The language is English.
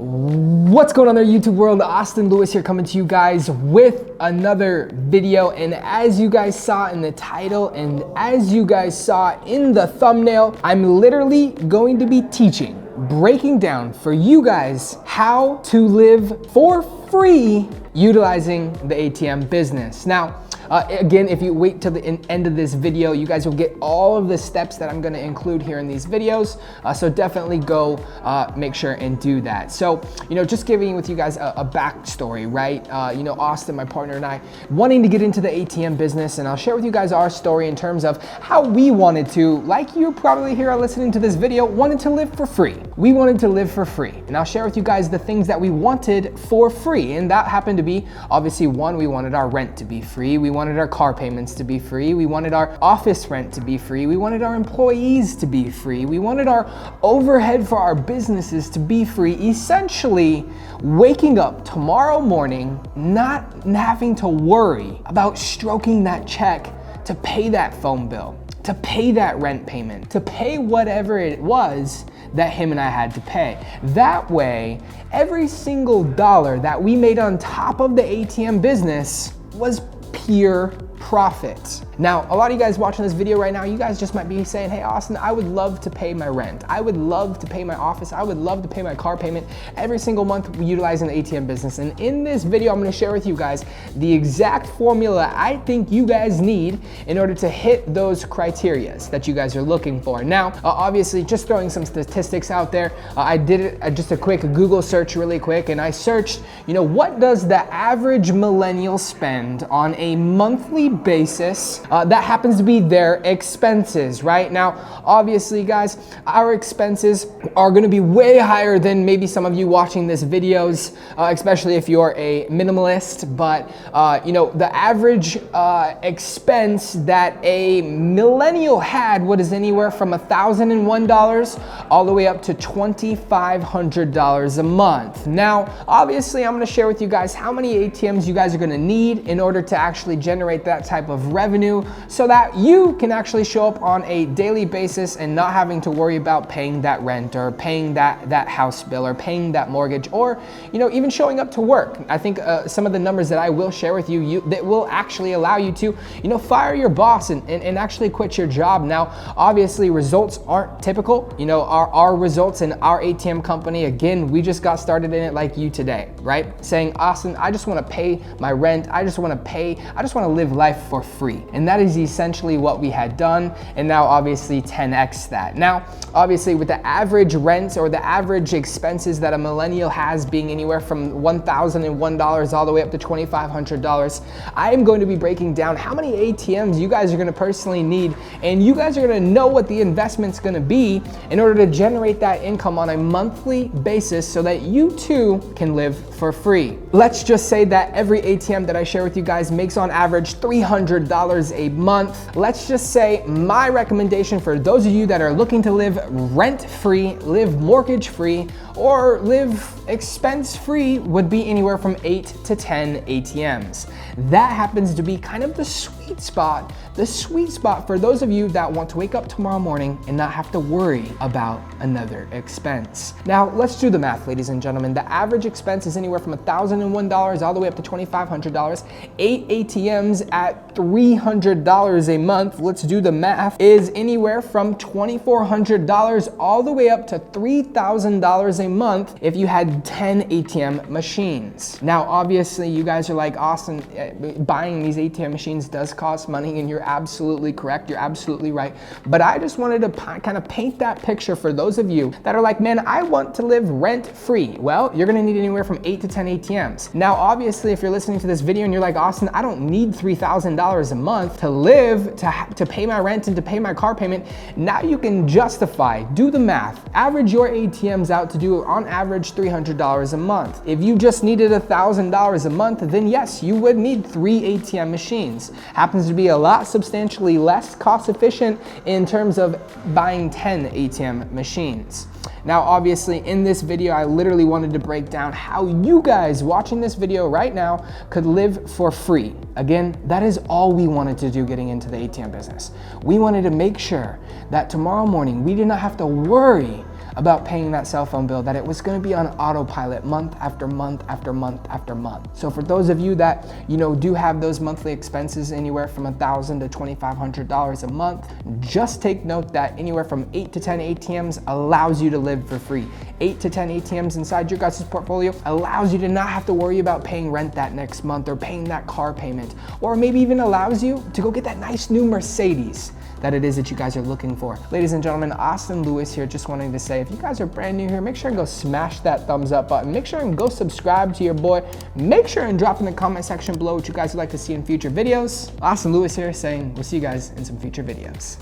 What's going on there, YouTube world? Austin Lewis here, coming to you guys with another video. And as you guys saw in the title and as you guys saw in the thumbnail, I'm literally going to be breaking down for you guys how to live for free utilizing the ATM business. Now, again, if you wait till the end of this video, you guys will get all of the steps that I'm gonna include here in these videos. So definitely go make sure and do that. So, just giving with you guys a backstory, right? Austin, my partner, and I wanting to get into the ATM business, and I'll share with you guys our story in terms of how we wanted to, like you probably here are listening to this video, wanted to live for free. We wanted to live for free. And I'll share with you guys the things that we wanted for free. And that happened to be, obviously, one, we wanted our rent to be free. We wanted our car payments to be free. We wanted our office rent to be free. We wanted our employees to be free. We wanted our overhead for our businesses to be free. Essentially, waking up tomorrow morning, not having to worry about stroking that check to pay that phone bill, to pay that rent payment, to pay whatever it was that him and I had to pay. That way, every single dollar that we made on top of the ATM business was pure profit. Now, a lot of you guys watching this video right now, you guys just might be saying, hey, Austin, I would love to pay my rent. I would love to pay my office. I would love to pay my car payment every single month utilizing the ATM business. And in this video, I'm gonna share with you guys the exact formula I think you guys need in order to hit those criterias that you guys are looking for. Now, obviously, just throwing some statistics out there, I did just a quick Google search really quick, and I searched, what does the average millennial spend on a monthly basis? That happens to be their expenses, right? Now, obviously, guys, our expenses are gonna be way higher than maybe some of you watching this videos, especially if you're a minimalist, but the average expense that a millennial had was anywhere from $1,001 all the way up to $2,500 a month. Now, obviously, I'm gonna share with you guys how many ATMs you guys are gonna need in order to actually generate that type of revenue so that you can actually show up on a daily basis and not having to worry about paying that rent or paying that house bill or paying that mortgage or even showing up to work. I think some of the numbers that I will share with you that will actually allow you to fire your boss and actually quit your job. Now, obviously, results aren't typical. Our results in our ATM company, again, we just got started in it like you today, right? Saying, Austin, I just want to pay my rent. I just want to live life for free. And that is essentially what we had done. And now obviously 10x that. Now, obviously with the average rent or the average expenses that a millennial has being anywhere from $1,001 all the way up to $2,500, I am going to be breaking down how many ATMs you guys are going to personally need. And you guys are going to know what the investment's going to be in order to generate that income on a monthly basis so that you too can live for free. Let's just say that every ATM that I share with you guys makes on average $300 a month. Let's just say my recommendation for those of you that are looking to live rent-free, live mortgage-free, or live expense-free would be anywhere from 8 to 10 ATMs. That happens to be kind of the sweet spot for those of you that want to wake up tomorrow morning and not have to worry about another expense. Now, let's do the math, ladies and gentlemen. The average expense is anywhere from $1,001 all the way up to $2,500. 8 ATMs at $300 a month, let's do the math, is anywhere from $2,400 all the way up to $3,000 a month if you had 10 ATM machines. Now, obviously, you guys are like, Austin, buying these ATM machines does cost money, and you're absolutely correct. You're absolutely right. But I just wanted to kind of paint that picture for those of you that are like, man, I want to live rent-free. Well, you're gonna need anywhere from 8 to 10 ATMs. Now, obviously, if you're listening to this video and you're like, Austin, I don't need $3,000 a month to live, to pay my rent and to pay my car payment, now you can justify, do the math, average your ATMs out to do on average $300 a month. If you just needed $1,000 a month, then yes, you would need 3 ATM machines. Happens to be a lot substantially less cost efficient in terms of buying 10 ATM machines. Now, obviously, in this video, I literally wanted to break down how you guys watching this video right now could live for free. Again, that is all we wanted to do getting into the ATM business. We wanted to make sure that tomorrow morning we did not have to worry about paying that cell phone bill, that it was gonna be on autopilot month after month after month after month. So for those of you that, do have those monthly expenses anywhere from $1,000 to $2,500 a month, just take note that anywhere from 8 to 10 ATMs allows you to live for free. 8 to 10 ATMs inside your guys' portfolio allows you to not have to worry about paying rent that next month or paying that car payment, or maybe even allows you to go get that nice new Mercedes that it is that you guys are looking for. Ladies and gentlemen, Austin Lewis here, just wanting to say, if you guys are brand new here, make sure and go smash that thumbs up button. Make sure and go subscribe to your boy. Make sure and drop in the comment section below what you guys would like to see in future videos. Austin Lewis here saying, we'll see you guys in some future videos.